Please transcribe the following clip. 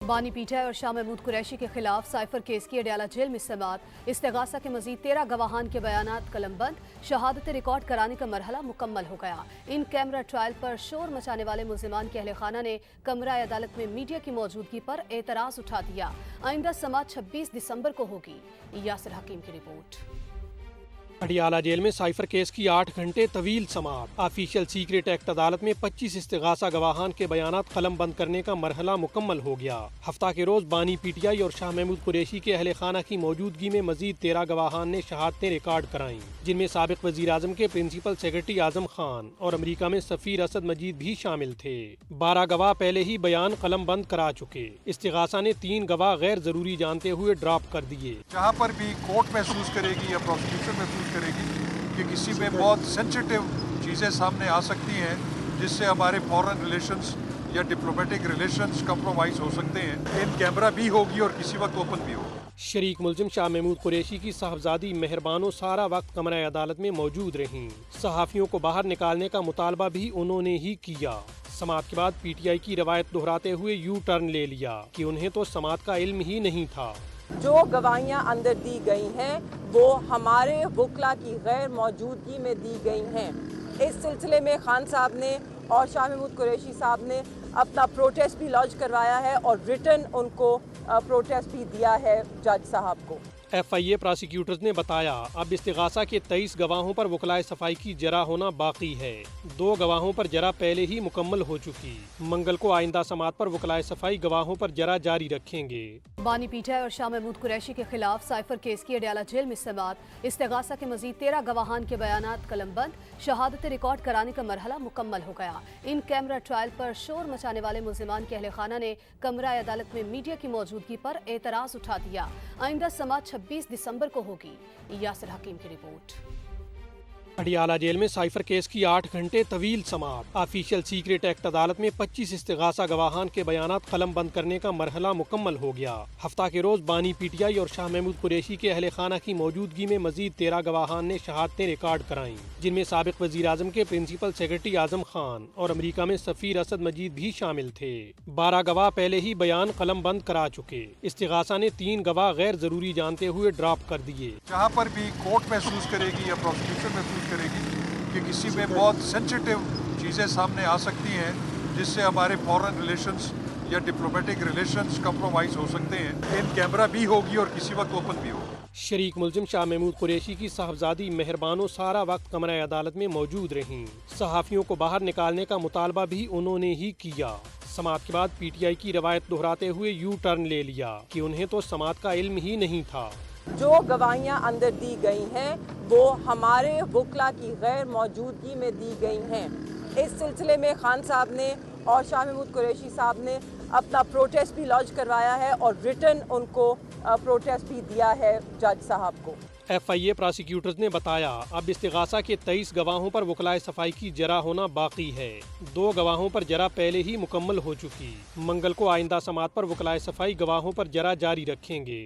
बानी पीटीआई और शाह महमूद कुरैशी के खिलाफ साइफर केस की अडयाला जेल में समाअत। इस्तेगासा के मजीद 13 गवाहान के बयानात कलमबंद। शहादतें रिकॉर्ड कराने का मरहला मुकम्मल हो गया। इन कैमरा ट्रायल पर शोर मचाने वाले मुल्जिमान के अहले खाना ने कमरा अदालत में मीडिया की मौजूदगी पर एतराज उठा दिया। आइंदा समाअत 26 दिसंबर को होगी। यासिर हकीम की रिपोर्ट। अडयाला जेल में साइफर केस की 8 घंटे तवील समाअत। ऑफिशियल सीक्रेट एक्ट अदालत में 25 इस्तिगासा गवाहान के बयानात कलम बंद करने का मरहला मुकम्मल हो गया। हफ्ता के रोज बानी पीटीआई और शाह महमूद कुरैशी के अहले खाना की मौजूदगी में मजीद 13 गवाहान ने शहादतें रिकॉर्ड कराईं, जिनमें साबिक वजीर आजम के प्रिंसिपल सेक्रेटरी आजम खान और अमरीका में सफीर असद मजीद भी शामिल थे। 12 गवाह पहले ही बयान कलम बंद करा चुके। इस्तिगासा ने 3 गवाह गैर जरूरी जानते हुए ड्रॉप कर दिए। जहाँ पर भी कोर्ट महसूस करेगी या प्रोसिक्यूशन महसूस करेगी कि किसी में बहुत सेंसिटिव चीज़ें सामने आ सकती हैं जिससे हमारे फॉरेन रिलेशंस या डिप्लोमेटिक रिलेशंस कम्प्रोमाइज़ हो सकते हैं, इन कैमरा भी होगी और किसी वक्त ओपन भी होगी। शरीक मुल्जिम शाह महमूद कुरैशी की साहबजादी मेहरबानो सारा वक्त कमरा अदालत में मौजूद रहीं। सहाफ़ियों को बाहर निकालने का मुतालबा भी उन्होंने ही किया। समाअत के बाद पीटीआई की रवायत दोहराते हुए यू टर्न ले लिया कि उन्हें तो समाअत का इल्म ही नहीं था। जो गवाहियाँ अंदर दी गई हैं वो हमारे वकला की गैर मौजूदगी में दी गई हैं। इस सिलसिले में खान साहब ने और शाह महमूद कुरैशी साहब ने अपना प्रोटेस्ट भी लॉन्च करवाया है और रिटन उनको प्रोटेस्ट भी दिया है जज साहब को। FIA प्रोसिक्यूटर्स ने बताया अब इस्तिगासा के 23 गवाहों पर वकलाए सफाई की जरा होना बाकी है। 2 गवाहों पर जरा पहले ही मुकम्मल हो चुकी। मंगल को आइंदा समाअत पर वकलाए सफाई गवाहों पर जरा जारी रखेंगे। बानी पीटीआई और शाह महमूद कुरैशी के खिलाफ साइफर केस की अडयाला जेल में समाअत। इस्तेगासा के मजीद 13 गवाहान के बयानात कलमबंद। शहादतें रिकॉर्ड कराने का मरहला मुकम्मल हो गया। इन कैमरा ट्रायल पर शोर मचाने वाले मुल्जिमान के अहले खाना ने कमरा अदालत में मीडिया की मौजूदगी पर एतराज उठा दिया। आइंदा समाअत 26 दिसंबर को होगी। यासिर हकीम की रिपोर्ट। अडयाला जेल में साइफर केस की 8 घंटे तवील समाअत। ऑफिशियल सीक्रेट एक्ट अदालत में 25 इस्तिगासा गवाहान के बयानात कलम बंद करने का मरहला मुकम्मल हो गया। हफ्ता के रोज बानी पीटीआई और शाह महमूद कुरैशी के अहले खाना की मौजूदगी में मजीद 13 गवाहान ने शहादतें रिकॉर्ड कराईं, जिनमें साबिक वजीर आजम के प्रिंसिपल सेक्रेटरी आजम खान और अमरीका में सफीर असद मजीद भी शामिल थे। 12 गवाह पहले ही बयान कलम बंद करा चुके। इस्तिगासा ने 3 गवाह गैर जरूरी जानते हुए ड्रॉप कर दिए। जहाँ पर भी कोर्ट महसूस करेगी या प्रोसिक्यूशन महसूस करेगी कि किसी में बहुत सेंसिटिव चीज़ें सामने आ सकती हैं जिससे हमारे फॉरेन रिलेशंस या डिप्लोमेटिक रिलेशंस कम्प्रोमाइज़ हो सकते हैं, इन कैमरा भी होगी और किसी वक्त ओपन भी होगी। शरीक मुल्जिम शाह महमूद कुरैशी की साहबजादी मेहरबानो सारा वक्त कमरा अदालत में मौजूद रहीं। सहाफ़ियों को बाहर निकालने का मुतालबा भी उन्होंने ही किया। समाअत के बाद पीटीआई की रवायत दोहराते हुए यू टर्न ले लिया कि उन्हें तो समाअत का इल्म ही नहीं था। जो गवाहियाँ अंदर दी गई हैं वो हमारे वकला की गैर मौजूदगी में दी गई हैं। इस सिलसिले में खान साहब ने और शाह महमूद कुरैशी साहब ने अपना प्रोटेस्ट भी लॉन्च करवाया है और रिटन उनको प्रोटेस्ट भी दिया है जज साहब को। FIA प्रोसिक्यूटर्स ने बताया अब इस्तिगासा के 23 गवाहों पर वकलाए सफाई की जरा होना बाकी है। 2 गवाहों पर जरा पहले ही मुकम्मल हो चुकी। मंगल को आइंदा समाअत पर वकलाए सफाई गवाहों पर जरा जारी रखेंगे।